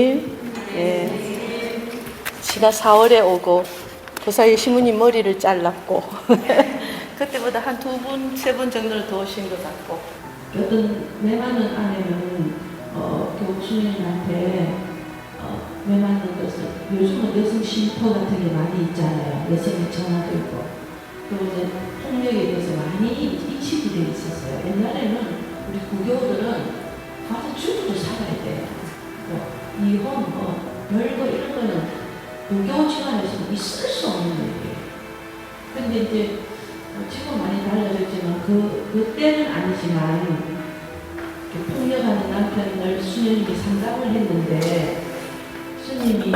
예, 지난 4월에 오고 그 사이에 시무님 머리를 잘랐고 그때보다 한 2번, 3번 정도는 더 오신 것 같고 어떤 매맞는 아내는 교수님한테 매맞는 것을 요즘은 여성 쉼터 같은 게 많이 있잖아요. 여성이 전화도 있고 그리고 이제 폭력에 대해서 많이 인식이 돼 있었어요. 옛날에는 우리 구교들은 가서 죽어도 살아야 돼요. 이혼, 별거 이런 거는 구교 집안에서는 있을 수 없는 일이에요. 근데 이제 지금 많이 달라졌지만 그때는 아니지만 폭력하는 남편을 수녀님이 상담을 했는데 수녀님이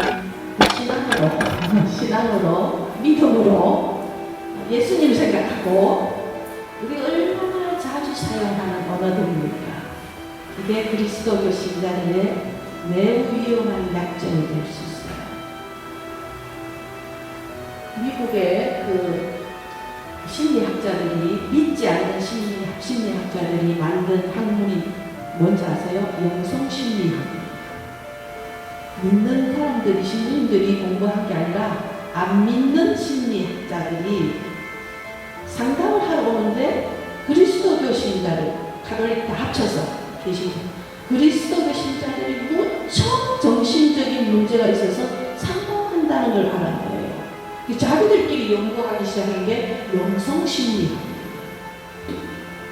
신앙으로 믿음으로 예수님 생각하고 우리가 얼마나 자주 사용하는 언어들입니까? 이게 그리스도교 신자들의 매우 위험한 약점이 될 수 있어요. 미국의 심리학자들이 믿지 않는 심리학자들이 만든 학문이 뭔지 아세요? 영성심리학. 믿는 사람들이 신부님들이 공부한 게 아니라 안 믿는 심리학자들이 상담을 하러 오는데 그리스도교 신자들 가톨릭 다 합쳐서 계신 그리스도교 신자들이 무척 정신적인 문제가 있어서 상담한다는 걸 알아요. 자기들끼리 연구하기 시작한 게 영성심리학입니다.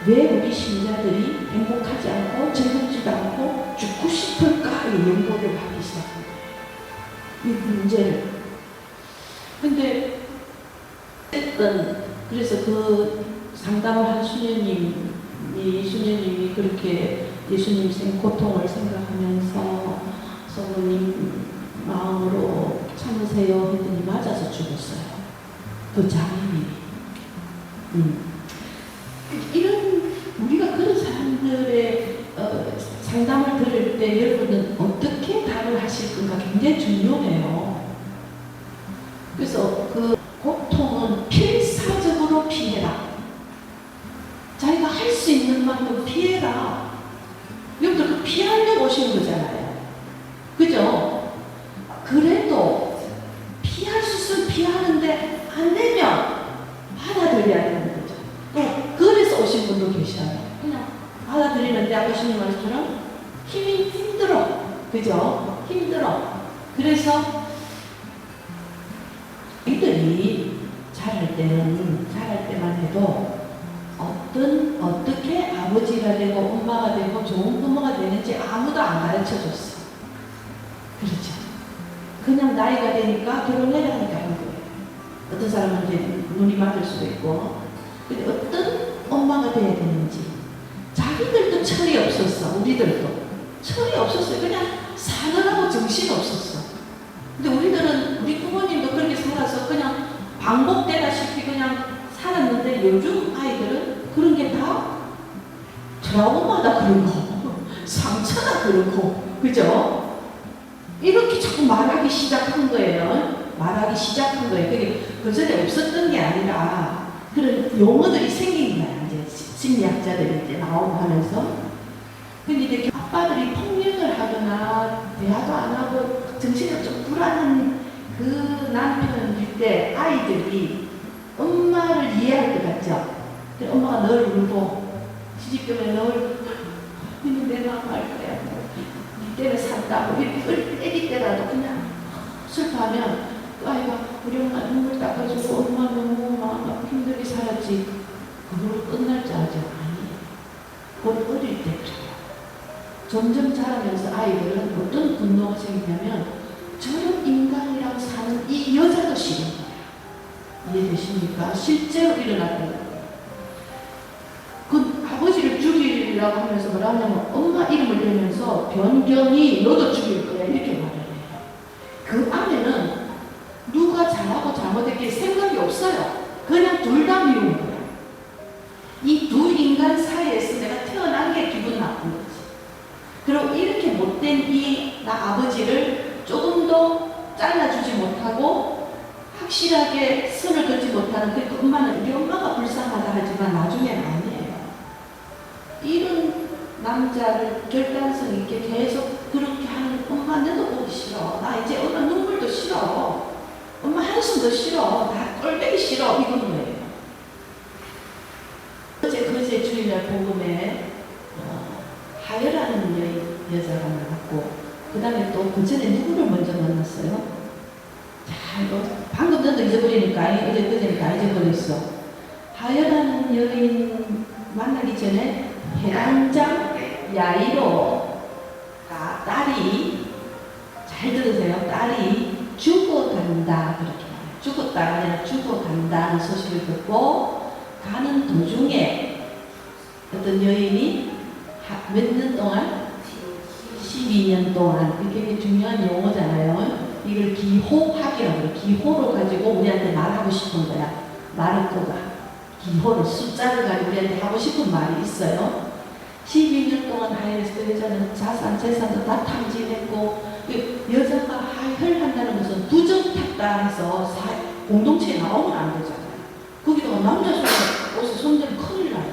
왜 우리 신자들이 행복하지 않고 즐겁지도 않고 죽고 싶을까 이 연구를 하기 시작한 거예요. 이 문제를. 근데 그래서 그 상담을 한 수녀님이 그렇게 예수님 고통을 생각하면서 성모님 마음으로 참으세요 했더니 맞아서 죽었어요. 그 장님이. 이런 우리가 그런 사람들의 상담을 들을 때 여러분은 어떻게 답을 하실 건가 굉장히 중요해요. 그래서 그 고통은 필사적으로 피해라. 자기가 할 수 있는 만큼 피해라. 여러분들 그 피하려고 오신 거잖아요. 그죠? 그래도 피할 수 있으면 피하는데 안 되면 받아들여야 되는 거죠. 또 그래서 오신 분도 계셔요. 그냥 받아들이는데 아까 신님 말씀처럼 힘들어. 그죠? 힘들어. 그래서 이들이 자랄 때만 해도 어떻게 아버지가 되고 엄마가 되고 좋은 부모가 되는지 아무도 안 가르쳐줬어. 그렇죠. 그냥 나이가 되니까 결혼해야 하니까 하는 거예요. 어떤 사람은 이제 눈이 맞을 수도 있고. 근데 어떤 엄마가 돼야 되는지. 자기들도 철이 없었어. 우리들도. 철이 없었어요. 그냥 사느라고 정신이 없었어. 근데 우리 부모님도 그렇게 살아서 그냥 반복되다시피 그냥 살았는데 요즘 아이들은 그런 게 다 트라우마다 그런 거, 상처다 그런 거, 그죠? 이렇게 자꾸 말하기 시작한 거예요. 그게 그전에 없었던 게 아니라 그런 용어들이 생긴 거야. 이제 심리학자들이 이제 나오고 하면서. 근데 이제 아빠들이 폭력을 하거나 대화도 안 하고 정신이 좀 불안한 그 남편일 때 아이들이 엄마를 이해할 것 같죠? 엄마가 널 울고 시집 때문에 널 근데 내 마음 알 거야. 니 때문에 산다고 애기 때라도 그냥 슬퍼하면 그 아이가 우리 엄마 눈물 닦아주고 엄마 너무 마음 힘들게 살았지. 그걸로 끝날 줄 알죠? 아니에요. 곧 어릴 때 그래요. 점점 자라면서 아이들은 어떤 분노가 생기냐면 저런 인간이랑 사는 이 여자도 싫은 거예요. 이해되십니까? 실제로 일어났던 거예요. 그 아버지를 죽이려고 하면서 뭐라 하냐면 엄마 이름을 대면서 변경이 너도 죽일 거야 이렇게 말을 해요. 그 안에는 누가 잘하고 잘못했길 생각이 없어요. 그냥 둘 다 미운 거야. 이 두 인간 사이에서 내가 태어난 게 기분 나쁜 거지. 그리고 이렇게 못된 나 아버지를 조금 더 잘라주지 못하고 확실하게 선을 긋지 못하는 그 엄마는 우리 엄마가 불쌍하다 하지만 나중에는 아니에요. 이런 남자를 결단성 있게 계속 그렇게 하는 엄마 너도 보기 싫어. 나 이제 엄마 눈물도 싫어. 엄마 한숨도 싫어. 나 꼴보기 싫어. 이건 거예요. 그제 주일날 복음에 하여라는 여자가 나왔고, 그 다음에 또 그 전에 누구를 먼저 만났어요? 자, 이거 방금 전도 잊어버리니까, 어제 그제니까 잊어버렸어. 하여라는 여인 만나기 전에 해당장 야이로 딸이, 잘 들으세요. 딸이 죽어간다 그렇게 말해요. 죽었다가 아니라 죽어간다는 소식을 듣고 가는 도중에 어떤 여인이 몇 년 동안? 12년 동안. 이게 굉장히 중요한 용어잖아요. 이걸 기호학이라고 해요. 기호로 가지고 우리한테 말하고 싶은 거야. 마르코가 기호를, 숫자를 가지고 우리한테 하고 싶은 말이 있어요. 12년 동안 하여에서 그 여자는 자산, 재산도 다 탕진했고, 여자가 하혈한다는 것은 부정탔다 해서 공동체에 나오면 안 되잖아요. 거기다가 남자 옷에 손대면 큰일 나요.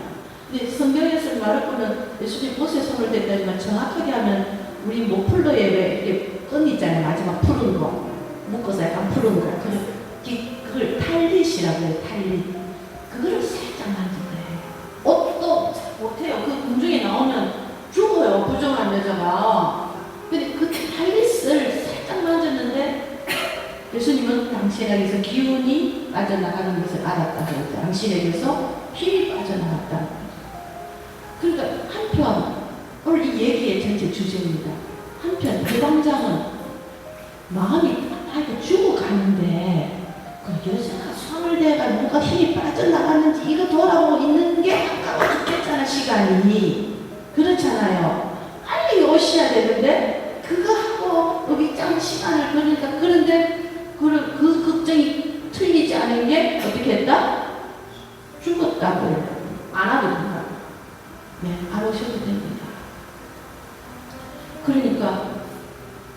근데 성경에서 말하고는 예수님 옷에 손을 댔다지만 정확하게 하면 우리 목폴도에 왜 이렇게 끈 있잖아요. 마지막 푸른 거. 묶어서 약간 푸른 거. 그걸 탈릿이라고 해요. 탈릿. 그거를 살짝 만진 거예요. 옷도 못해요. 그 궁중에 나오면 죽어요. 부정한 여자가. 근데 그 탈릿을 살짝 만졌는데 예수님은 당신에게서 기운이 빠져나가는 것을 알았다고. 당신에게서 힘이 빠져나갔다. 그러니까 한편 오늘 이 얘기의 전체 주제입니다. 한편 대방장은 마음이 죽어가는데 그 여자가 손을 대가 뭔가 힘이 빠져나갔는지 이거 돌아보고 있는 게 아까워 죽겠잖아. 시간이 그렇잖아요. 빨리 오셔야 되는데 그거 하고 여기 짱 시간을 보니까 그런데 그 걱정이 틀리지 않은 게 어떻게 했다? 죽었다고 안 하도 된다. 네, 안 오셔도 됩니다. 그러니까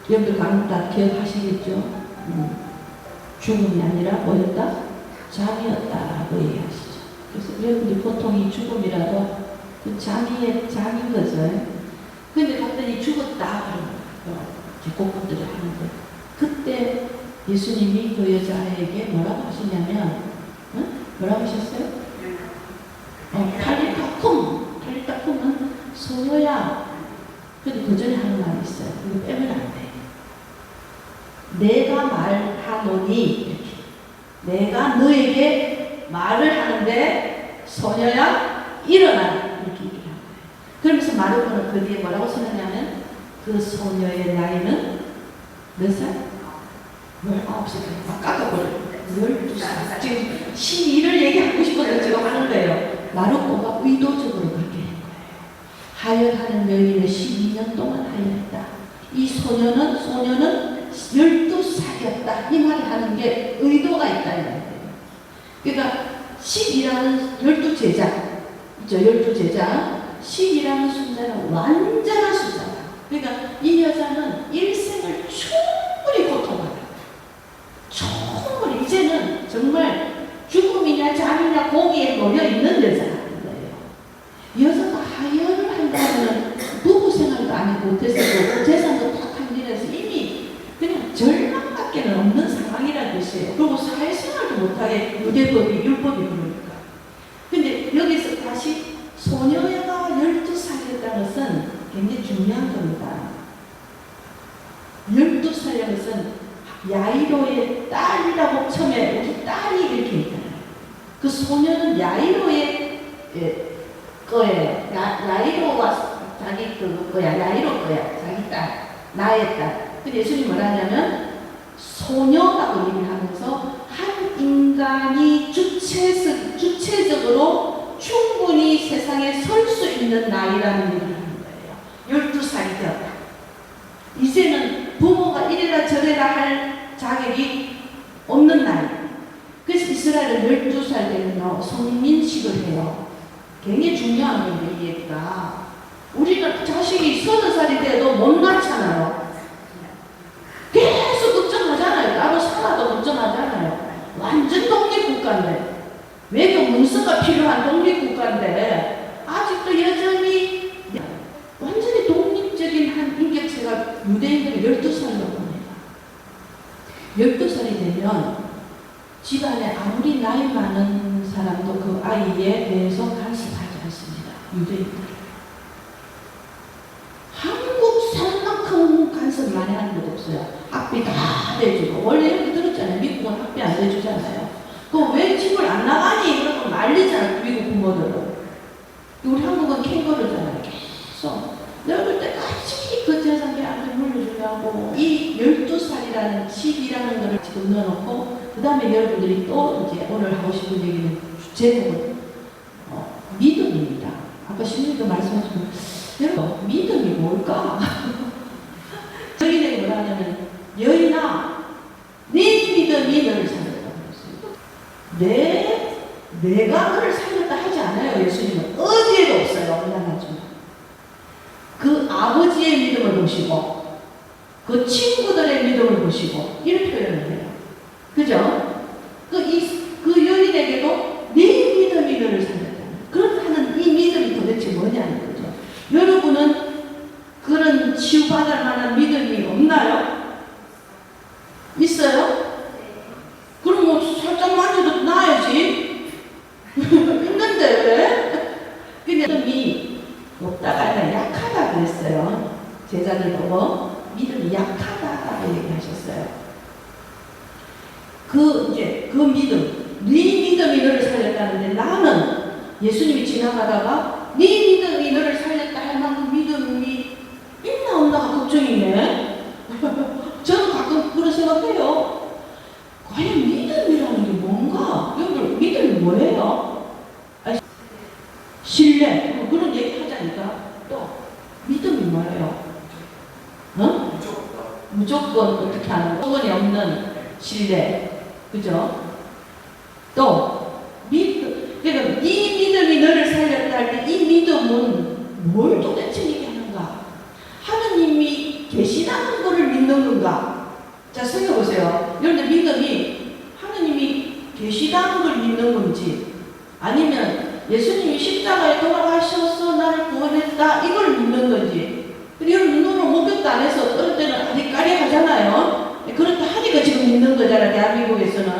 여러분들 강다 기억하시겠죠? 죽음이 아니라 뭐였다? 잠이었다라고 얘기하시죠. 그래서 여러분들 보통 이 죽음이라도 그 잠인 거죠. 근데 갑자기 죽었다 그러면 제국분들이 하는 거예요. 그때 예수님이 그 여자에게 뭐라고 하시냐면, 뭐라고 하셨어요? 탈리타쿰은 소녀야. 근데 그 전에 하는 말이 있어요. 이거 빼면 안 돼. 내가 말하노니, 이렇게. 내가 너에게 말을 하는데, 소녀야, 일어나. 이렇게 얘기를 한 거예요. 그러면서 마르코는 그 뒤에 뭐라고 쓰느냐면, 그 소녀의 나이는 몇 살? 19살. 깎아버려요. 12살. 지금 12를 얘기하고 싶어서 지금 하는 거예요. 마르코가 의도적으로 그렇게 한 거예요. 하여하는 여인을 12년 동안 하여했다. 이 소녀는 12살이었다. 이 말을 하는 게 의도가 있다는 거예요. 그러니까 10이라는 12제자, 있죠? 12제자. 10이라는 숫자는 완전한 숫자다. 그러니까 이 여자는 일생을 충분히 고통받았다. 충분히 이제는 정말 죽음이냐 잠이냐 거기에 놓여있는 여자라는 거예요. 여자가 하여를 한다면 부부 생활도 아니고 재산도 다 탕진해서 이미 그냥 절망밖에는 없는 상황이라는 뜻이에요. 그리고 사회생활도 못하게 유대법이 율법이 그러니까. 근데 여기서 다시 소녀가 12살이었다는 것은 굉장히 중요한 겁니다. 12살이라는 것은 야이로의 딸이라고 처음에 우리 딸이 이렇게 있잖아요. 그 소녀는 야이로의 거예요. 야이로가 자기 거야. 야이로 거야. 자기 딸. 나의 딸. 근데 예수님이 뭐라 하냐면 소녀라고 얘기를 하면서 한 인간이 주체적으로 충분히 세상에 설 수 있는 나이라는 얘기를 하는 거예요. 12살이 되었다. 이제는 부모가 이래라 저래라 할 자격이 없는 나이. 그래서 이스라엘은 12살 되면 성민식을 해요. 굉장히 중요한 건데 이 얘기가. 우리는 자식이 30살이 돼도 못 낳잖아요. 계속 걱정하잖아요. 따로 살아도 걱정하잖아요. 완전 독립국가인데, 외교 문서가 필요한 독립국가인데 아직도 여전히 완전히 독립적인 한 인격체가 유대인들이 12살이 되면 집안에 아무리 나이 많은 사람도 그 아이에 대해서 간섭하지 않습니다. 유대인들. 한국 사람만큼 간섭 많이 하는 것 없어요. 학비 다 내주고. 원래 이렇게 들었잖아요. 미국은 학비 안 내주잖아요. 그럼 왜 집을 안 나가니? 그러고 말리잖아요. 미국 부모들은. 우리 한국은 캥거루잖아요. 계속. 늙을 때까지 그 재산계한테 물려주려고. 이 12살이라는 집이라는 거를 지금 넣어놓고, 그 다음에 여러분들이 또 이제 오늘 하고 싶은 얘기는 제목은 믿음입니다. 아까 신부님도 말씀하셨지만, 여러분, 믿음이 뭘까? 저희들이 뭐라 하냐면, 여인아, 네 믿음이 너를 살렸다고 했어요. 내가 너를 살렸다 하지 않아요. 예수님은 어디에도 없어요. 어느 하나지만. 그 아버지의 믿음을 보시고, 그 친구들의 믿음을 보시고, 이런 표현을 해요. 그죠? 그 여인에게도 네 믿음이 너를 살렸다. 그렇다는 이 믿음이 도대체 뭐냐는 거죠. 여러분은 그런 치유받을 만한 믿음이 없나요? 있어요? 그럼 뭐 살짝 만져도 나아야지. 힘든데 왜? 근데 믿음이 없다가 아니라 약하다 그랬어요. 제자들 보고 믿음이 약하다라고 얘기하셨어요. 그 믿음, 네 믿음이 너를 살렸다는데 나는 예수님이 지나가다가 네 믿음이 너를 살렸다 할 만큼 믿음이 있나 없나가 걱정이네. 저는 가끔 그런 생각해요. 과연 믿음이라는 게 뭔가? 여러분 믿음이 뭐예요? 신뢰, 그런 얘기 하자니까. 또 믿음이 뭐예요? 어? 무조건 어떻게 하는 거? 조건이 없는 신뢰. 그죠? 또 그러니까 네 믿음이 너를 살렸다 할 때 이 믿음은 뭘 도대체 얘기하는가? 하느님이 계시다는 것을 믿는 건가? 자, 생각해보세요. 여러분들 믿음이 하느님이 계시다는 걸 믿는 건지, 아니면 예수님이 십자가에 돌아가셔서 나를 구원했다 이걸 믿는 건지. 여러분 눈으로 목격도 안 해서 어떨 때는 아리까리 하잖아요. 그렇다 하니까 지금 믿는 거잖아요. 대한민국에서는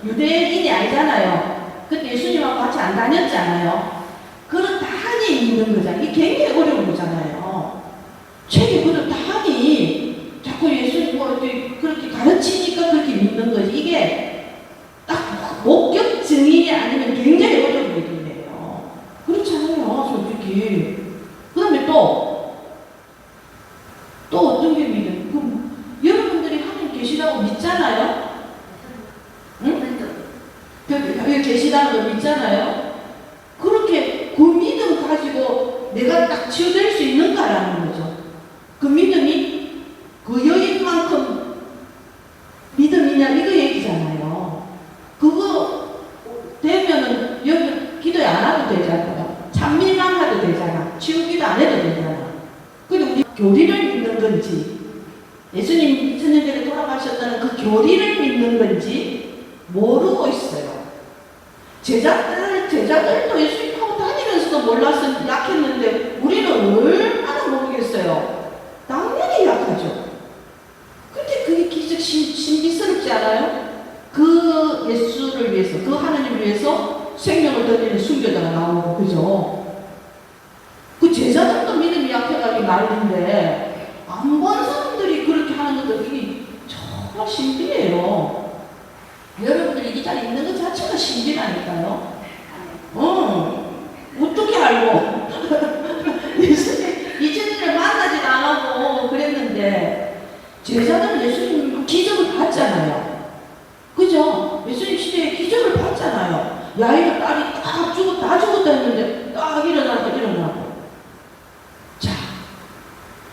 유대인이 아니잖아요. 그때 예수님하고 같이 안 다녔잖아요. 그렇다 하니 믿는 거잖아요. 이게 굉장히 어려운 거잖아요. 책에 그렇다 하니 자꾸 예수님 뭐 그렇게 가르치니까 그렇게 믿는 거지. 이게 딱 목격 증인이 아니면 굉장히 어려운 믿음이에요. 그렇잖아요, 솔직히. 그 다음에 또 어떤 게 믿음? 여러분들이 하나님 계시다고 믿잖아요? 응? 여기 계시다는 걸 믿잖아요? 그렇게 그 믿음 가지고 내가 딱 치유될 수 있는가라는 거죠. 그 믿음이 그 여인만큼 믿음이냐 이거 얘기잖아요. 그거 되면은 여기 기도 안 해도 되잖아요. 찬미만 해도 되잖아. 치유기도 안 해도 되잖아. 근데 우리 교리를 믿는 건지, 예수님 2000년 전에 돌아가셨다는 그 교리를 믿는 건지 모르고 있어요. 제자들도 예수님하고 다니면서도 몰라서 약했는데 우리는 얼마나 모르겠어요. 당연히 약하죠. 근데 그게 기적 신비스럽지 않아요? 그 예수를 위해서, 그 하나님을 위해서 생명을 던지는 순교자가 나오고, 그죠? 그 제자들도 믿음이 약해가지고 난리인데 안 본 사람들이 그렇게 하는 것도 이게 정말 신비해요. 여러분들이 이 자리에 있는 것 자체가 신비라니까요. 어떻게 알고? 예수님 2000년을 만나지도 안 하고 그랬는데 제자들은 예수님 기적을 봤잖아요. 그죠? 예수님 시대에 기적을 봤잖아요. 야이가 딸이 다 죽었다 했는데 딱 일어나고. 자,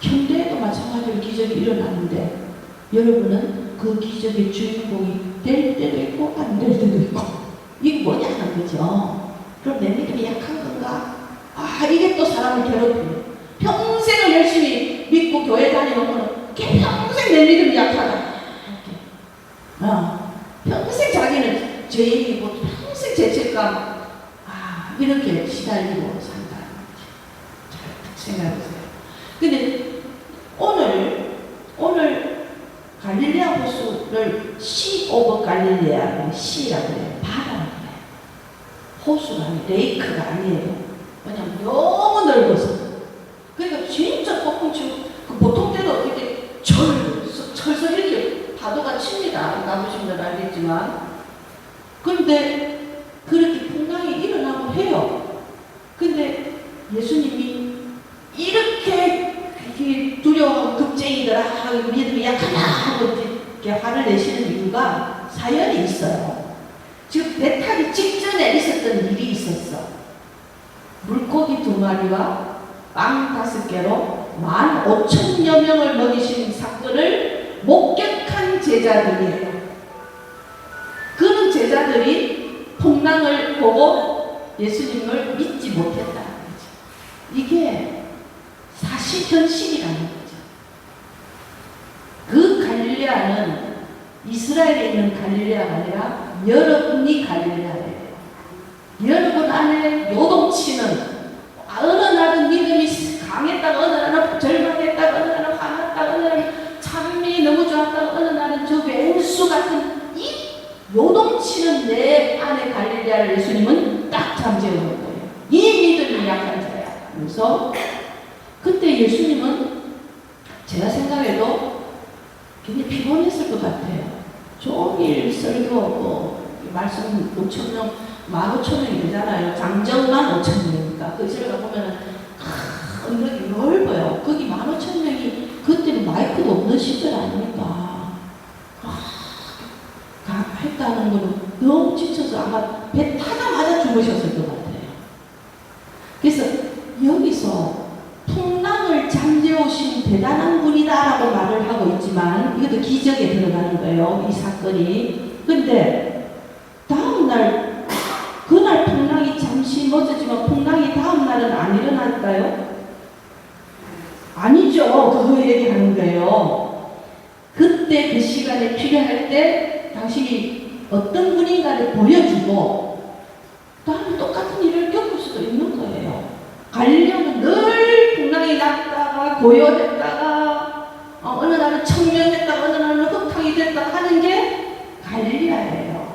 현대에도 마찬가지로 기적이 일어나는데 여러분은 그 기적의 주인공이 될 때도 있고 안 될 때도 있고, 이게 뭐냐는 거죠. 그럼 내 믿음이 약한 건가? 이게 또 사람을 괴롭히네. 평생을 열심히 믿고 교회 다니놓고는 평생 내 믿음이 약하다. 평생 자기는 죄인이고 평생 죄책감, 이렇게 시달리고 산다는 거지. 잘 생각해보세요. 근데 오늘 갈릴레아 호수를 시 오브 갈릴레아, 시라고 해요. 바다라고 해요. 호수가 아니에요. 레이크가 아니에요. 왜냐면 너무 넓어서. 그러니까 진짜 폭풍 치고, 보통 때도 이렇게 철서 이렇게 파도가 칩니다. 가보신 분 알겠지만. 그런데 그렇게 풍랑이 일어나고 해요. 근데 예수님이 이렇게 두려워하고 겁쟁이들아, 믿음이 약하다 하고 이렇게 화를 내시는 이유가 사연이 있어요. 지금 배 타기 직전에 있었던 일이 있었어. 물고기 2마리와 빵 5개로 15,000여 명을 먹이신 사건을 목격한 제자들이에요. 그런 제자들이 풍랑을 보고 예수님을 믿지 못했다. 이게 사실현실이라는 거죠. 그 갈릴레아는 이스라엘에 있는 갈릴레아가 아니라 여러분이 갈릴레아예요. 여러분 안에 요동치는, 어느 날은 믿음이 강했다가 어느 날은 절망했다가 어느 날은 화났다가 어느 날은 참미 너무 좋았다가 어느 날은 저 맹수 같은 이 요동치는 내 안에 갈릴레아를 예수님은 딱 잠재우는 거예요. 이 믿음이 약한 자야. 그래서 그때 예수님은 제가 생각해도 굉장히 피곤했을 것 같아요. 종일 설교, 말씀 5,000명, 15,000명이 되잖아요. 장정만 5,000명이니까. 그 이스라엘 가보면은, 언덕이 넓어요. 거기 15,000명이, 그때는 마이크도 없는 시절 아닙니까? 했다는 거는 너무 지쳐서 아마 배 타자마자 주무셨을 것 같아요. 그래서 여기서 풍랑을 잠재우신 대단한 분이다라고 말을 하고 있지만 이것도 기적에 들어가는 거예요. 이 사건이. 근데 다음날 그날 풍랑이 잠시 멎었지만 풍랑이 다음날은 안 일어날까요? 아니죠. 그거 얘기하는 거예요. 그때 그 시간에 필요할 때 당신이 어떤 분인가를 보여주고 다음에 똑같은 일을 겪을 수도 있는 거예요. 갈릴레아는 늘 풍랑이 났다가 고요했다가 어느 날은 청명했다가 어느 날은 흙탕이 됐다가 하는 게 갈릴레아예요.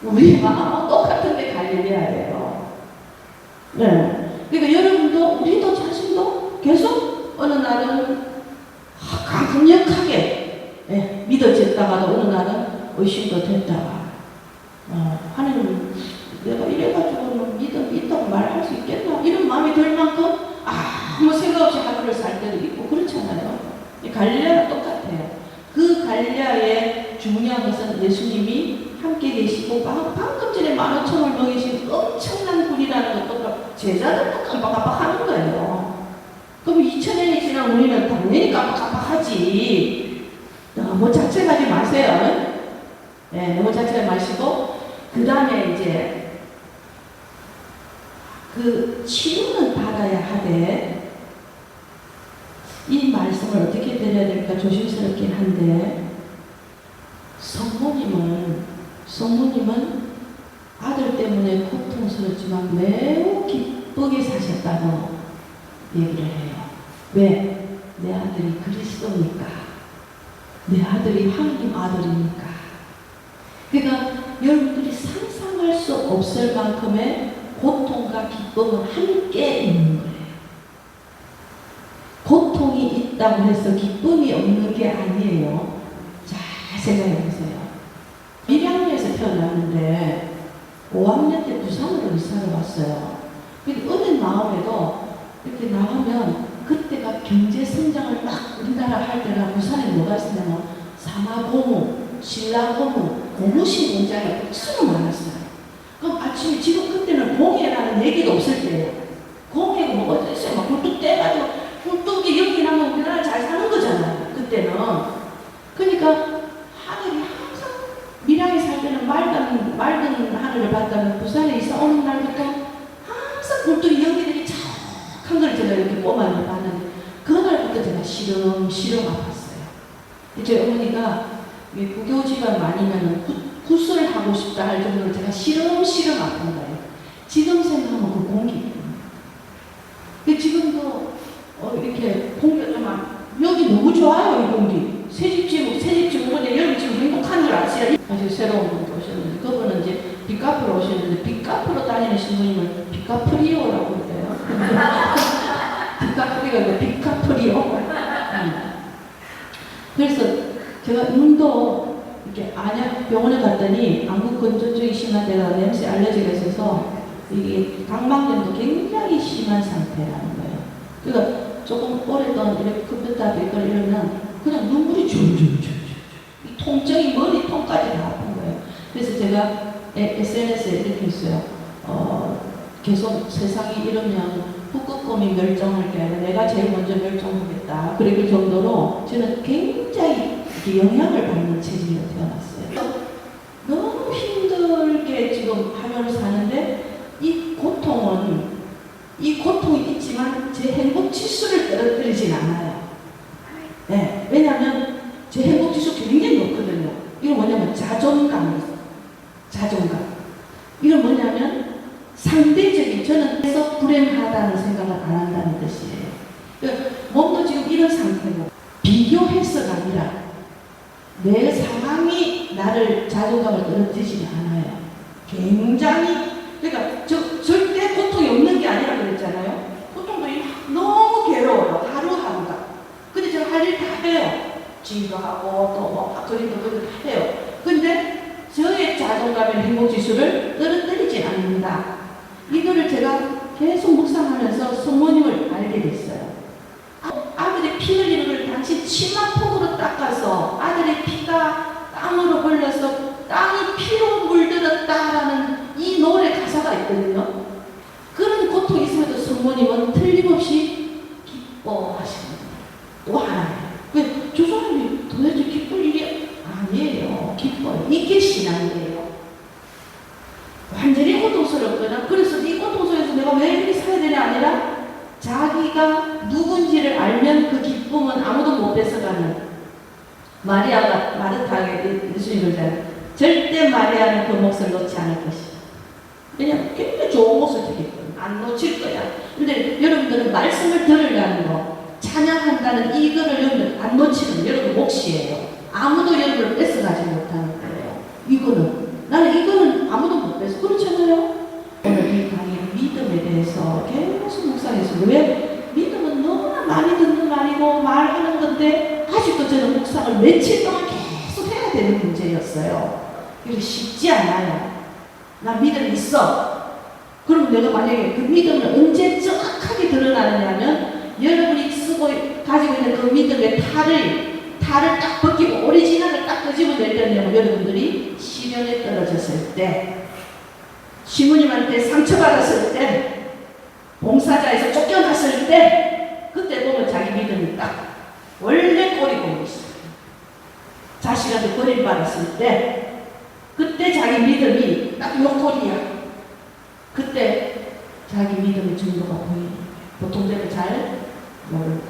우리 마음은 똑같은데 갈릴레아예요. 네. 그러니까 여러분도 우리도 자신도 계속 어느 날은 강력하게 믿어졌다가도 어느 날은 의심도 됐다가 하나님 내가 이래가지고는 믿음이 있다고 말할 수 있겠나? 이런 마음이 들 만큼 아무 생각 없이 하루를 살 때도 있고 그렇잖아요. 갈릴레아랑 똑같아요. 그 갈릴레아의 중요한 것은 예수님이 함께 계시고 방금 전에 15,000을 먹이신 엄청난 분이라는 것도 제자들도 깜빡깜빡하는 거예요. 그럼 2000년이 지난 우리는 당연히 깜빡깜빡하지. 너무 자책하지 마세요. 네, 너무 자책하지 마시고 그 다음에 이제 그 치유는 받아야 하되 이 말씀을 어떻게 드려야 될까 조심스럽긴 한데 성모님은 아들 때문에 고통스럽지만 매우 기쁘게 사셨다고 얘기를 해요. 왜? 내 아들이 그리스도니까. 내 아들이 하나님 아들이니까. 그러니까 여러분들이 상상할 수 없을 만큼의 고통과 기쁨은 함께 있는 거예요. 고통이 있다고 해서 기쁨이 없는 게 아니에요. 잘 생각해 보세요. 밀양리에서 태어났는데 5학년 때 부산으로 이사를 왔어요. 근데 어린 마음에도 이렇게 나가면 그때가 경제 성장을 막 우리나라 할 때가 부산에 뭐가 있었냐면 사마고무, 신라고무, 고무신 공장이 엄청 많았어요. 그럼 아침에 지금 그때는 공예라는 얘기도 없을 때예요. 공예가 뭐가 있어요? 막 굴뚝 떼가지고 굴뚝이 여기 나면 우리나라 잘 사는 거잖아요. 그때는. 그러니까 하늘이 항상 밀양에 살 때는 맑은 하늘을 봤다면 부산에 있어 오는 날부터 항상 굴뚝이 여기들이 착한 걸 제가 이렇게 꼬마를 봤는데 그날부터 제가 시름 아팠어요. 제 어머니가 부교 집안 많이면 굿을 하고 싶다 할 정도로 제가 시름 아픈 거예요. 지금 생각하면 그 공기. 지금도 이렇게 공기가 좀 여기 너무 좋아요. 이 공기. 새집 갑시다. 아주 새로운 분도 오셨는데 그분은 이제 빚 갚으러 오셨는데 빚 갚으러 다니는 신부님을 빚 갚으리오라고 그래요. 빚 갚으리가 아니라 빚 갚으리오. 그래서 제가 눈도 이렇게 안약 병원에 갔더니 안구 건조증이 심한 데가 냄새 알레르기가 있어서 이게 각막염도 굉장히 심한 상태라는 거예요. 그러니까 조금 오래동안 이렇게 컴퓨터 앞에 있거나 이러면 그냥 눈물이 줄줄줄줄 이 통증이 머리통까지 다 아픈 거예요. 그래서 제가 SNS에 이렇게 했어요. 계속 세상이 이러면 북극곰이 멸종할 게 아니라 내가 제일 먼저 멸종하겠다. 그럴 정도로 저는 굉장히 영향을 받는 체질로 태어났어요. 너무 힘들게 지금 하루를 사는데 이 고통이 있지만 제 행복 지수를 떨어뜨리진 않아요. 네, 왜냐하면 제 행복 지수 굉장히 높거든요. 이건 뭐냐면 자존감. 이건 뭐냐면 상대적인, 저는 계속 불행하다는 생각을 안 한다는 뜻이에요. 그러니까 몸도 지금 이런 상태고 비교해서가 아니라 내 상황이 나를 자존감을 떨어뜨리지 않아요. 굉장히, 그러니까 절대 고통이 없는 게 아니라 그랬잖아요. 고통도 너무 괴로워요. 하루하루가. 근데 제가 할 일 다 해요. 지휘도 하고 또 뭐 그림도 그리고 다 해요. 근데 저의 자존감의 행복지수를 떨어뜨리지 않는다. 이거를 제가 계속 묵상하면서 성모님을 알게 됐어요. 아들의 피 흘리는 걸 당신 치마폭으로 닦아서 아들의 피가 땅으로 흘러서 땅이 피로 물들었다라는 이 노래 가사가 있거든요. 그런 고통이 있음에도 성모님은 틀림없이 기뻐하시는 거예요. 또 하나예요. 저 사람이 도대체 기쁠 일이 아니에요. 기뻐요. 이게 신앙이에요. 완전히 고통스럽거나 그래서 이 고통 속에서 내가 왜 이렇게 살아야 되냐 아니라 자기가 누군지를 알면 그 기쁨은 아무도 못 뺏어가는 마리아가 마르타에게 예수님을 잘 절대 마리아는 그 몫을 놓지 않을 것이다. 왜냐면 굉장히 좋은 몫을 주겠거든. 안 놓칠 거야. 근데 여러분들은 말씀을 들으려는 거 찬양한다는 이거를 여러분 안 놓치는 여러분 몫이에요. 아무도 여러분을 뺏어가지 못하는 거예요. 나는 이거는 아무도 못 뺏어. 그렇잖아요. 오늘 이 강의 믿음에 대해서 계속 묵상해서 왜 믿음은 너무나 많이 듣는 말이고 말하는 건데 아직도 저는 묵상을 며칠 동안 계속 해야 되는 문제였어요. 이게 쉽지 않아요. 나 믿음 있어. 그럼 내가 만약에 그 믿음을 언제 정확하게 드러나느냐면 여러분이 가지고 있는 그 믿음의 탈을 딱 벗기고 오리지널을 딱 끄집어낼 때는 여러분들이 시련에 떨어졌을 때, 시부님한테 상처받았을 때, 봉사자에서 쫓겨났을 때, 그때 보면 자기 믿음이 딱 원래 꼬리 보고 있어요. 자식한테 버림받았을 때, 그때 자기 믿음이 딱 요 꼬리야. 그때 자기 믿음의 증거가 보이는 거예요. 보통 때는 잘 모른다.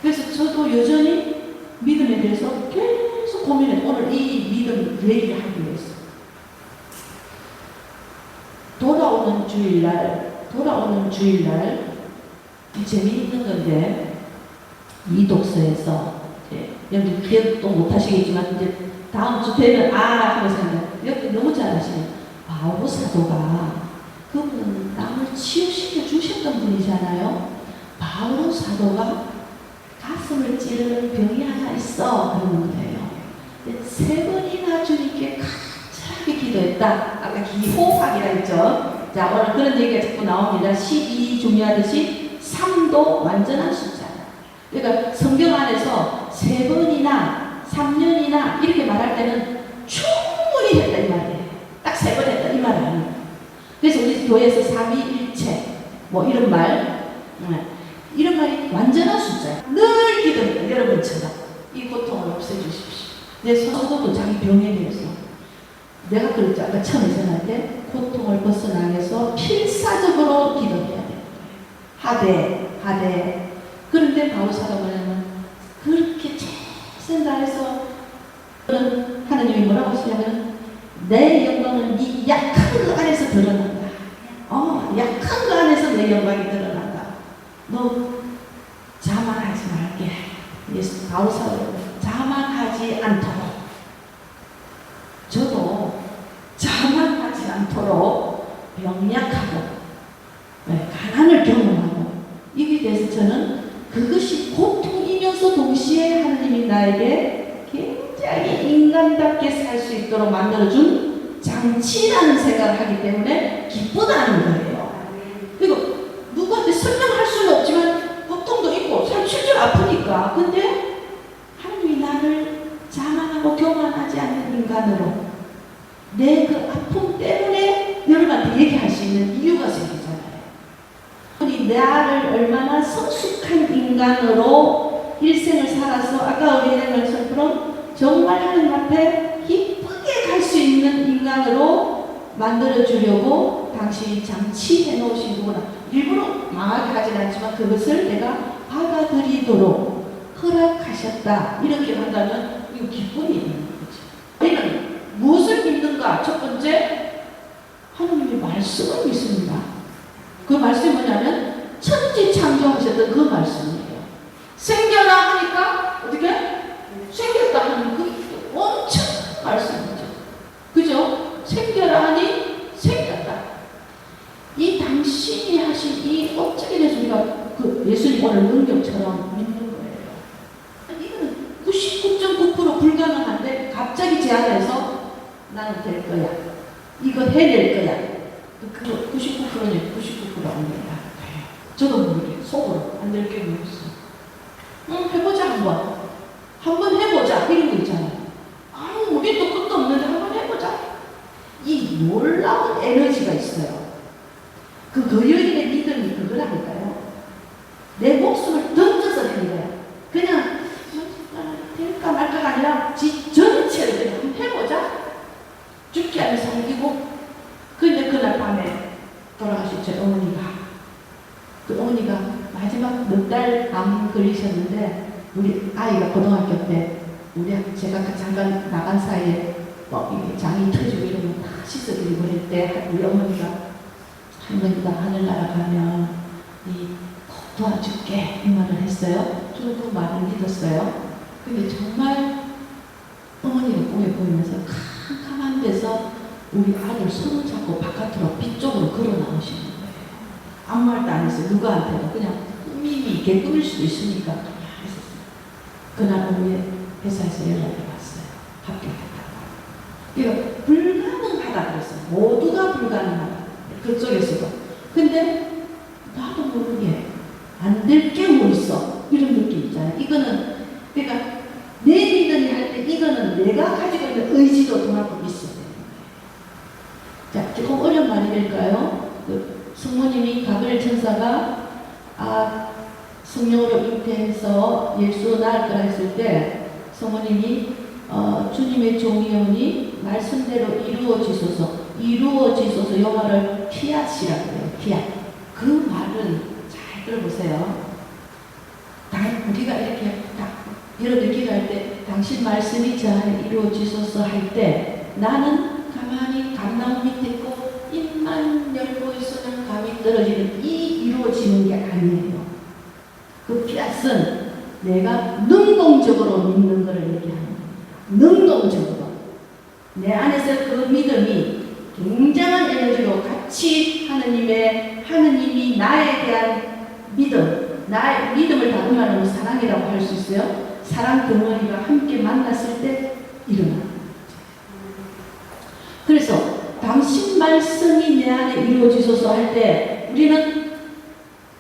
그래서 저도 여전히 믿음에 대해서 계속 고민해요. 오늘 이 믿음 얘기를 하기 위해서. 돌아오는 주일날 재미있는 건데 이 독서에서 여러분 기억도 못하시겠지만 이제 다음 주 되면 하면서 여러분 너무 잘 아시네요. 바오 사도가 그분은 남을 치유시켜 주셨던 분이잖아요. 바오 사도가 가슴을 찌르는 병이 하나 있어 그러는 거예요. 3번이나 주님께 간절하게 기도했다. 아까 기호학이라 했죠. 자, 오늘 그런 얘기가 자꾸 나옵니다. 12 중요하듯이 3도 완전한 숫자다. 그러니까 성경 안에서 3번이나 3년이나 이렇게 말할 때는 충분히 했다 이 말이에요. 딱 3번 했다 이 말은 아니에요. 그래서 우리 교회에서 삼위일체 뭐 이런 말이 완전한 숫자예요. 늘 기도해요. 여러분처럼 이 고통을 없애주십시오. 내 서도도 자기 병에 대해서 내가 그랬죠. 아까 처음에 전할 때 고통을 벗어나기 위해서 필사적으로 기도해야 돼요. 하되 그런데 바울사가 뭐냐면 그렇게 최선 다해서 하나님이 뭐라고 하시냐면 내 영광은 네 약한 그 안에서 드러난다. 약한 그 안에서 내 영광이 드러난다. 너 자만하지 말게. 예수 바울사가 자만하지 않도록 나에게 굉장히 인간답게 살 수 있도록 만들어준 장치라는 생각을 하기 때문에 기쁘다는 거예요. 그리고 누구한테 설명할 수는 없지만 고통도 있고 실제로 아프니까. 근데 하나님이 나를 자만하고 교만하지 않는 인간으로 내 그 아픔 때문에 여러분한테 얘기할 수 있는 이유가 생기잖아요. 나를 얼마나 성숙한 인간으로 일생을 살아서 아까 우리 말씀처럼 정말 하나님 앞에 기쁘게 갈 수 있는 인간으로 만들어주려고 당신이 장치해 놓으신 거구나. 일부러 망하게 하진 않지만 그것을 내가 받아들이도록 허락하셨다. 이렇게 한다면 이거 기쁨이 있는 거죠. 우리는 무엇을 믿는가? 첫 번째, 하나님의 말씀을 믿습니다. 그 말씀이 뭐냐면 천지 창조하셨던 그 말씀이에요. 생겨라 하니까 어떻게? 생겼다 하는 그 엄청 말씀이죠. 그죠? 생겨라 하니 생겼다. 이 당신이 하신 이 어떻게 돼서 우리가 그 예수님 오늘 능력처럼 믿는 거예요. 이거는 99.9% 불가능한데 갑자기 제안해서 나는 될 거야. 이거 해낼 거야. 그 99%는 99% 아닙니다. 저도 모르게 속으로 안 될 게 없어. 해보자 한번. 한번 해보자 이런 거 있잖아요. 아유 우리 또 끝도 없는데 한번 해보자. 이 놀라운 에너지가 있어요. 그 여인의 믿음이 그거라니까요. 내 목숨을 던져서 하는 거야. 그냥 될까 말까가 아니라 지 전체를 그냥 한번 해보자. 죽게 하면 살기고. 근데 그날 밤에 돌아가신 제 어머니가, 그 어머니가 마지막 몇 달 암 걸리셨는데 우리 아이가 고등학교 때 제가 잠깐 나간 사이에 이게 장이 터지고 이러면 다 씻어드리고 할 때 우리 어머니가 할머니가 하늘나라 가면 도와줄게 이 말을 했어요. 저는 그 말을 믿었어요. 근데 정말 어머니가 꿈에 보이면서 캄캄한 데서 우리 아들 손을 잡고 바깥으로 빛 쪽으로 걸어 나오시는 거예요. 아무 말도 안 했어요. 누구한테도. 그냥 꿈이 개꿈일 수도 있으니까 그냥 했었어요. 그날 오후에 회사에서 연락이 왔어요. 합격했다고. 이거 불가능하다 그랬어요. 모두가 불가능하다. 그쪽에서도. 근데 나도 모르게 안 될 게 뭐 있어. 이런 느낌 있잖아요. 이거는 그러니까 내 믿음이 할 때 이거는 내가 가지고 있는 의지도 그만큼 있어야 돼요. 자, 조금 어려운 말일까요? 성모님이 가브리엘 천사가 성령으로 잉태해서 예수 낳을 거라 했을 때 성모님이 주님의 종이오니 말씀대로 이루어지소서 영어를 피앗이라고 해요. 피앗. 그 말은 잘 들어보세요. 우리가 이렇게 딱 여러분들 기도할 때 당신 말씀이 저 안에 이루어지소서 할 때 나는 가만히 감나무 밑에 있고 입만 열고 있으면 감이 떨어지는 이 이루어지는 게 아니에요. 그 피앗은 내가 능동적으로 믿는 것을 얘기하는 거예요. 능동적으로. 내 안에서 그 믿음이 굉장한 에너지로 같이 하느님이 나에 대한 나의 믿음을 다른 말로 사랑이라고 할 수 있어요. 사랑 덩어리가 함께 만났을 때 일어나는 거죠. 그래서 당신 말씀이 내 안에 이루어지소서 할 때 우리는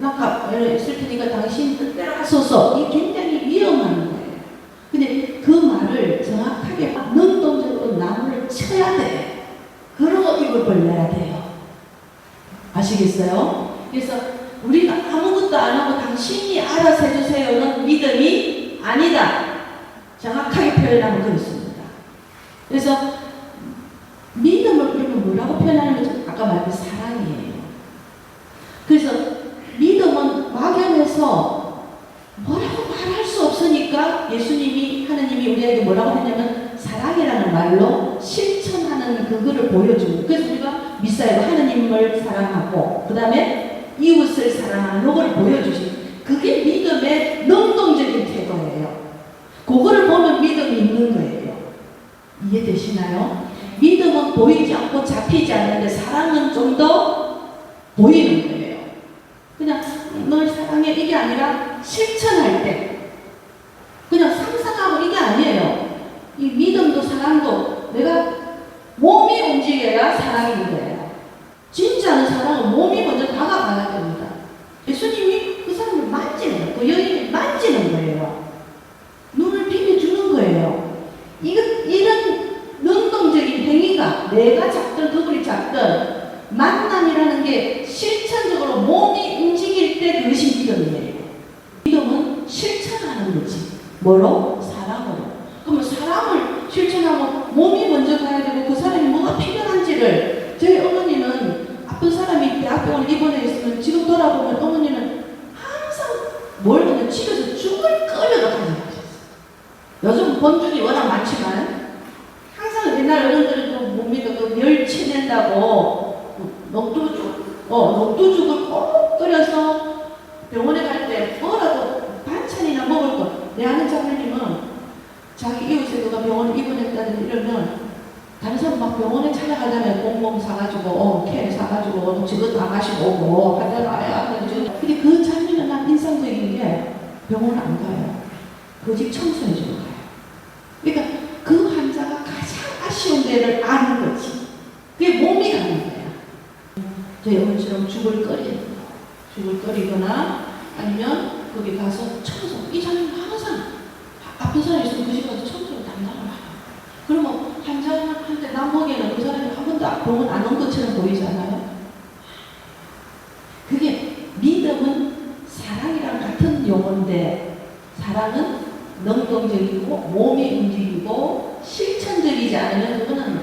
아까 있을 테니까 당신 뜻대로 하소서. 이게 굉장히 위험한 거예요. 근데 그 말을 정확하게 능동적으로 나무를 쳐야 돼. 그러고 입을 벌려야 돼요. 아시겠어요? 그래서 우리가 아무것도 안 하고 당신이 알아서 해주세요는 믿음이 아니다. 정확하게 표현하면 그렇습니다. 그래서 믿음을 그러면 뭐라고 표현하는 거죠? 아까 말한 사랑이에요. 그래서 믿음은 막연해서 뭐라고 말할 수 없으니까 하나님이 우리에게 뭐라고 했냐면 사랑이라는 말로 실천하는 그거를 보여주고, 그래서 우리가 미사일로 하나님을 사랑하고 그 다음에 이웃을 사랑하는 그걸 보여주시고, 그게 믿음의 능동적인 태도예요. 그거를 보면 믿음이 있는 거예요. 이해되시나요? 믿음은 보이지 않고 잡히지 않는데 사랑은 좀 더 보이는 거예요. 그냥 널 사랑해 이게 아니라 실천할 때 그냥 상상하고 이게 내가 작든 그분이 작든 만남이라는 게 실천적으로 몸이 움직일 때 그것이 믿음이에요. 믿음은 실천하는 거지. 뭐로? 사람으로. 그러면 사람을 실천하면 몸이 먼저 가야 되고 그 사람이 뭐가 필요한지를 저희 어머니는 아픈 사람이 대학병원에 입원해 있으면 지금 돌아보면 어머니는 항상 뭘 그냥 집에서 죽을 끓여도 가져가셨어요. 요즘 본죽이 워낙 많지만 항상 옛날 어른들은 못 믿어 그 멸치 낸다고 녹두죽을 꼭 끓여서 병원에 갈 때 뭐라도 반찬이나 먹을 거. 내 아는 자매님은 자기 이웃에 누가 병원에 입원했다든지 이러면 다른 사람 막 병원에 찾아가잖아요. 공봉 사가지고 캔 사가지고 저거 다 마시고 오고 하다가 근데 그 자매는 난 인상적인 게 병원 안 가요. 그 집 청소해주러 가요. 그러니까 그 환자가 가장 아쉬운 데를 아는 거지. 그게 몸이 가는 거야. 저희 어머니처럼 죽을 끓이거나 아니면 거기 가서 청소. 이 자매는 항상 아픈 사람이 있으면 그 집 가서 청소를 담당을 해요. 그러면 환자한테 남 보기에는 그 사람이 한 번도 병원 안 온 것처럼 보이잖아요. 그게 믿음은 사랑이랑 같은 용어인데 사랑은 능동적이고 몸이 움직이고 실천적이지 않으면 그거는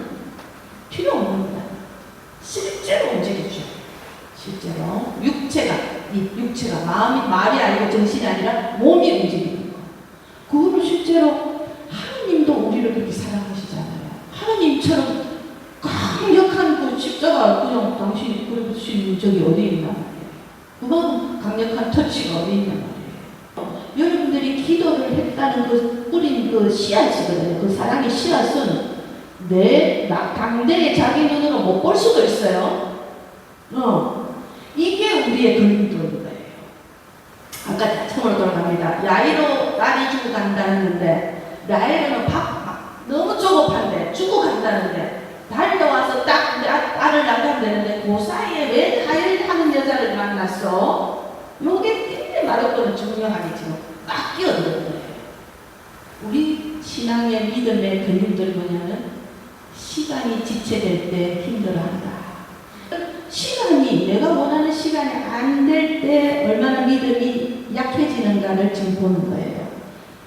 필요 없는 거야. 실제로 움직이죠. 실제로 육체가 말이 아니고 정신이 아니라 몸이 움직이는 거. 그거를 실제로 하나님도 우리를 그렇게 사랑하시잖아요. 하나님처럼 강력한 그 십자가 그냥 당신이 그릴 수 있는 적이 어디 있나 말이에요. 그만 강력한 터치가 어디 있나 말이에요. 여러분들이 기도를 했다는 그 뿌린 그 씨앗이거든요. 그 사랑의 씨앗은 당대에 자기 눈으로 못 볼 수도 있어요. 이게 우리의 걸림돌인 거예요. 아까 처음으로 돌아갑니다. 야이로 딸이 주고 간다 했는데 야이로는 너무 조급한데 주고 간다는데 달려와서 딱 딸을 낳으면 되는데 그 사이에 왜 다일하는 여자를 만났어? 요게 때문에 마르코는 중요하게 지금 딱 끼어드는 거예요. 우리 신앙의 믿음의 걸림돌이 뭐냐면 시간이 지체될 때 힘들어한다. 시간이 내가 원하는 시간이 안 될 때 얼마나 믿음이 약해지는가를 지금 보는 거예요.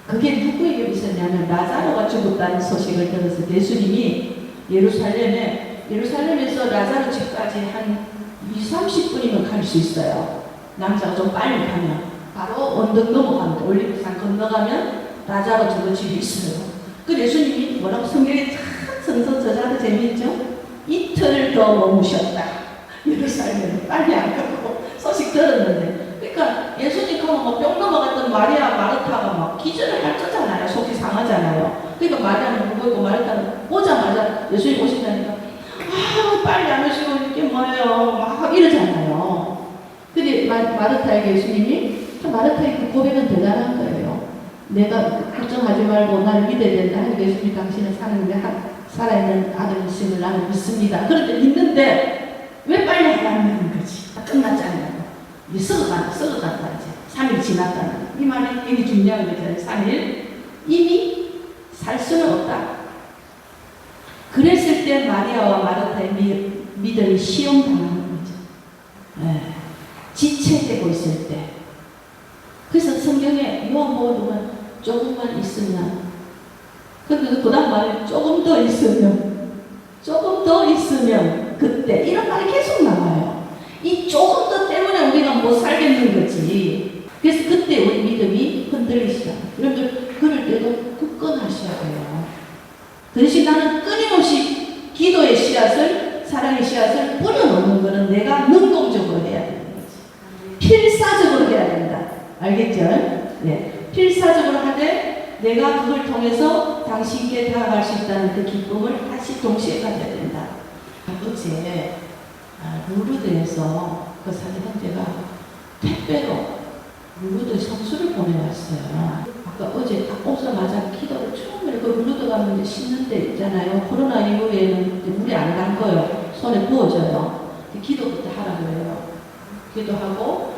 그게 누구에게 있었냐면 라자로가 죽었다는 소식을 들었을 때 예수님이 예루살렘에서 라자로 집까지 한 20-30분이면 갈 수 있어요. 남자가 좀 빨리 가면 바로 언덕 넘어갑니다. 올리브산 건너가면 라자로 저거 집이 있어요. 그 예수님이 뭐라고 성경에 참 성서저자도 재미있죠? 이틀 더 머무셨다. 예루살렘에 빨리 안 가고 소식 들었는데 그러니까 예수님 가면 뭐 뿅 넘어갔던 마리아 마르타가 막 기절을 할 거잖아요. 속이 상하잖아요. 그러니까 마리아는 누구고 마르타는 오자마자 예수님 오신다니까 빨리 안 오시고 이게 뭐예요 막 이러잖아요. 근데 마르타에게 예수님이 마르타의 그 고백은 대단한 거예요. 내가 걱정하지 말고 나를 믿어야 된다 하니까 예수님이 당신은 살아있는 아들 있음을 나는 믿습니다. 그런데 믿는데 왜 빨리 하라는 거지? 끝났잖아요. 이제 썩어간다 이제 3일 지났다는 이 말이 굉장히 중요한 거잖아요. 3일 이미 살 수는 없다. 그랬을 때 마리아와 마르타의 믿음이 시험당하는 거죠. 지체되고 있을 때. 그래서 성경에 요한복음 보면 조금만 있으면 근데 그 다음 말에 조금 더 있으면 그때 이런 말이 계속 나와요. 이 조금 더 때문에 우리가 못 살겠는 거지. 그래서 그때 우리 믿음이 흔들리시죠. 여러분들 그럴 때도 굳건하셔야 돼요. 그 대신 나는 끊임없이 기도의 씨앗을 사랑의 씨앗을 뿌려놓는 것은 내가 능동적으로 해야 되는 거지. 필사적으로 해야 된다. 알겠죠? 네. 필사적으로 하되 내가 그걸 통해서 당신께 다가갈 수 있다는 그 기쁨을 다시 동시에 가져야 된다. 어제 루르드에서 그 사진 형제가 택배로 루르드 성수를 보내왔어요. 아까 어제 딱 오자마자 기도를 처음에 그 루르드 가면 이제 씻는 데 있잖아요. 코로나 이후에는 물이 안 간 거예요. 손에 부어져요. 기도부터 하라고 해요. 기도하고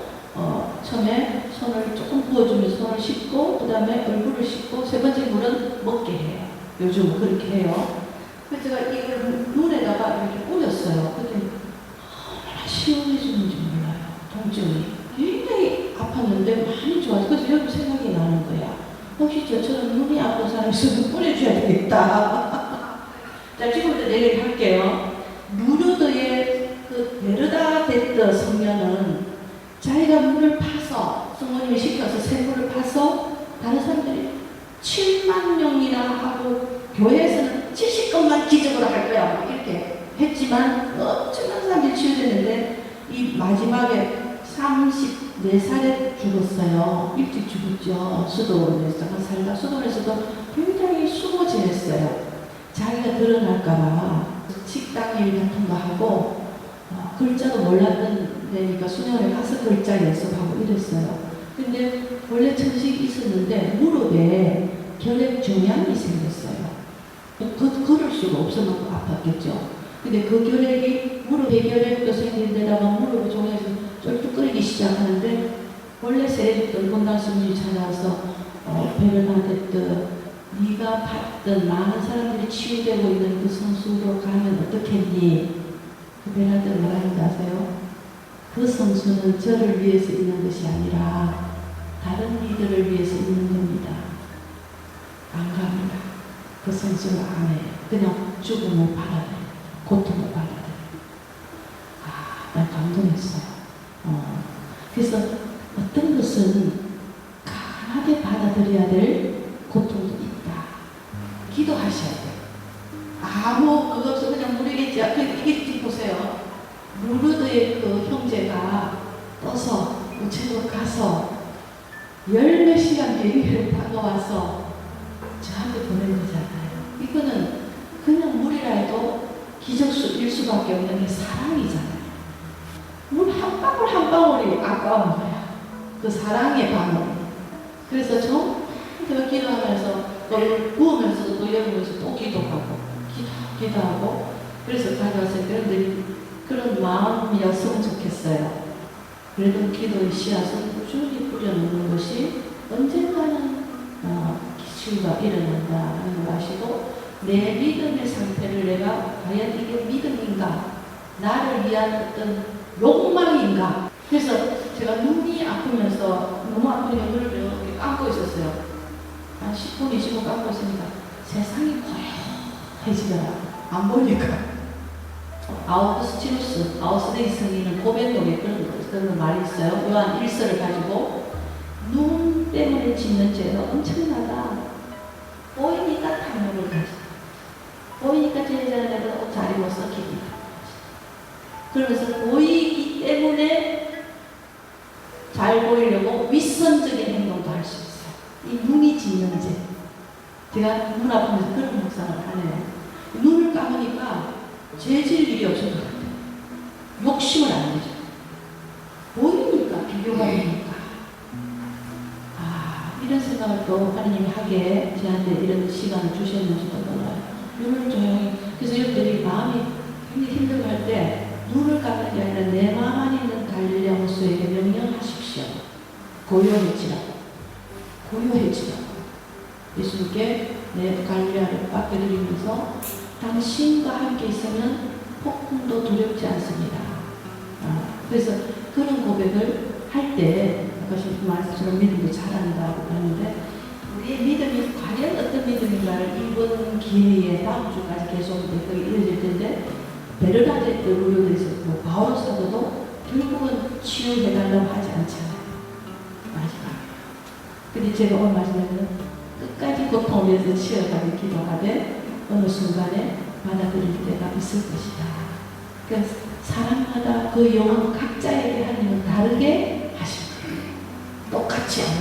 처음에 손을 조금 부어주면서 손을 씻고 그 다음에 얼굴을 씻고 세 번째 물은 먹게 해요. 요즘 그렇게 해요. 그래서 제가 이걸 눈에다가 이렇게 뿌렸어요. 그랬더니 얼마나 시원해지는지 몰라요. 통증이. 굉장히 아팠는데 많이 좋아서 그래서 여기 생각이 나는 거야. 혹시 저처럼 눈이 아픈 사람이 있으면 뿌려줘야 되겠다. 자, 지금부터 얘기를 할게요. 루르드의 그 베르나데트 성녀는 자기가 물을 파서 성모님이 시켜서 샘물을 파서 다른 사람들이 7만 명이나 하고 교회에서는 70건만 기적으로 할 거야 막 이렇게 했지만 엄청난 사람들이 치유됐는데 이 마지막에 34살에 죽었어요. 일찍 죽었죠. 수도원에서 살다 수도원에서도 굉장히 수고지냈어요. 자기가 드러날까봐 식당 일 같은 거 하고 글자도 몰랐던 데니까 수녀원에 가서 글자 연습하고 이랬어요. 근데 원래 천식이 있었는데 무릎에 결핵 종양이 생겼어요. 걸을 수가 없어서 아팠겠죠. 근데 그 결핵이 무릎에 결핵도 생긴 데다가 무릎 종양에서 쫄뚝거리기 시작하는데 원래 세례줬던 본당 스님이 찾아와서 베르나데트 네가 봤던 많은 사람들이 치유되고 있는 그 성수로 가면 어떻겠니? 그 베르나데트 뭐라 하는지 아세요? 그 성수는 저를 위해서 있는 것이 아니라 다른 이들을 위해서 있는 겁니다. 안 갑니다. 그 성수는 안 해요. 그냥 죽음을 받아들여요. 고통을 받아들여요. 난 감동했어요. 그래서 어떤 것은 강하게 받아들여야 될 고통도 있다. 기도하셔야 돼요. 아무 그거 없어 그냥 모르겠지. 이게 보세요. 루르드의 그 형제가 떠서 우체국 가서 10몇 시간 비행기를 타고 와서 저한테 보낸 거잖아요. 이거는 그냥 물이라 해도 기적일 수밖에 없는 게 사랑이잖아요. 물 한 방울 한 방울이 아까운 거야. 그 사랑의 방울. 그래서 정말 기도하면서 또 부으면서도 또 열면서 또 기도하고 기도하고 그래서 가져왔어요. 그런데 그런 마음이었으면 좋겠어요. 그래도 기도의 씨앗은 꾸준히 뿌려놓는 것이 언젠가는 치유가 일어난다는 걸 아시고 내 믿음의 상태를 내가 과연 이게 믿음인가 나를 위한 어떤 욕망인가. 그래서 제가 눈이 아프면서 너무 아프니까 눈을 이렇게 감고 있었어요. 한 10분 20분 감고 있으니까 세상이 고요해지더라. 안 보니까. 아우구스티누스, 아우스데이 성인은 고백동에 그런 말이 있어요. 요한 1서를 가지고 눈 때문에 짓는 죄가 엄청나다. 보이니까 탐욕을 가져. 보이니까 제자는 내가 옷 잘 입어서 기분 그러면서 보이기 때문에 잘 보이려고 윗선적인 행동도 할 수 있어요. 이 눈이 짓는 죄. 제가 눈 아프면서 그런 묵상을 하네요. 눈을 감으니까 죄질 일이 없어도 욕심을 안 내죠. 보이니까 비교가 되니까. 이런 생각을 또 하나님이 하게 저한테 이런 시간을 주셨는지도 몰라요. 눈을 조용히. 그래서 여러분들이 마음이 굉장히 힘들고 할 때 눈을 감는 게 아니라 내 마음 안에 있는 갈릴레아 호수에게 명령하십시오. 고요해지라고. 고요해지라고. 예수님께 내 갈릴레아를 맡겨드리면서 당신과 함께 있으면 폭풍도 두렵지 않습니다. 그래서 그런 고백을 할 때 아까 말씀처럼 믿음도 잘한다고 하는데 우리의 믿음이 과연 어떤 믿음인가를 이번 기회에 다음 주까지 계속 이어질 텐데 베르나데트 루르드에서 바오로 사도도 결국은 치유해달라고 하지 않잖아요. 마지막에. 근데 제가 오늘 말씀하는 끝까지 고통을 위해서 치유하게 기도하되 어느 순간에 받아들일 때가 있을 것이다. 그러니까 사람마다 그 영혼 각자에게 하나님은 다르게 하십니다. 똑같지 않은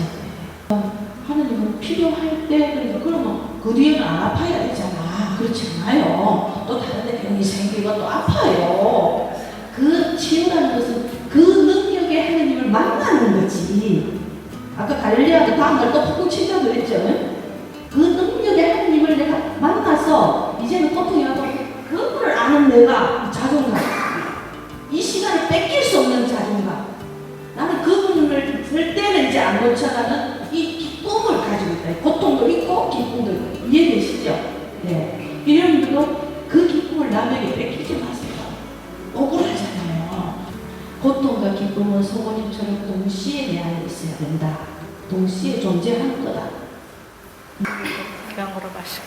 거예요. 하나님은 필요할 때 그러니까 그러면 그 뒤에는 안 아파야 되잖아. 그렇지 않아요. 또 다른 데 병이 생기고 또 아파요. 그 치유라는 것은 그 능력의 하나님을 만나는 거지. 아까 갈릴레아도 다음날 또 폭풍 친다고 그랬죠. 그 능력의 하나님을 내가 만나서 이제는 고통이 와도 그걸 아는 내가 자존감, 이 시간에 뺏길 수 없는 자존감, 나는 그분을 절대로 이제 안 놓쳐가는 이 기쁨을 가지고 있다. 고통도 있고 기쁨도 있고. 이해되시죠? 네. 여러분들도 있어야 된다. 동시에 존재하는 거다. 병으로 마시고.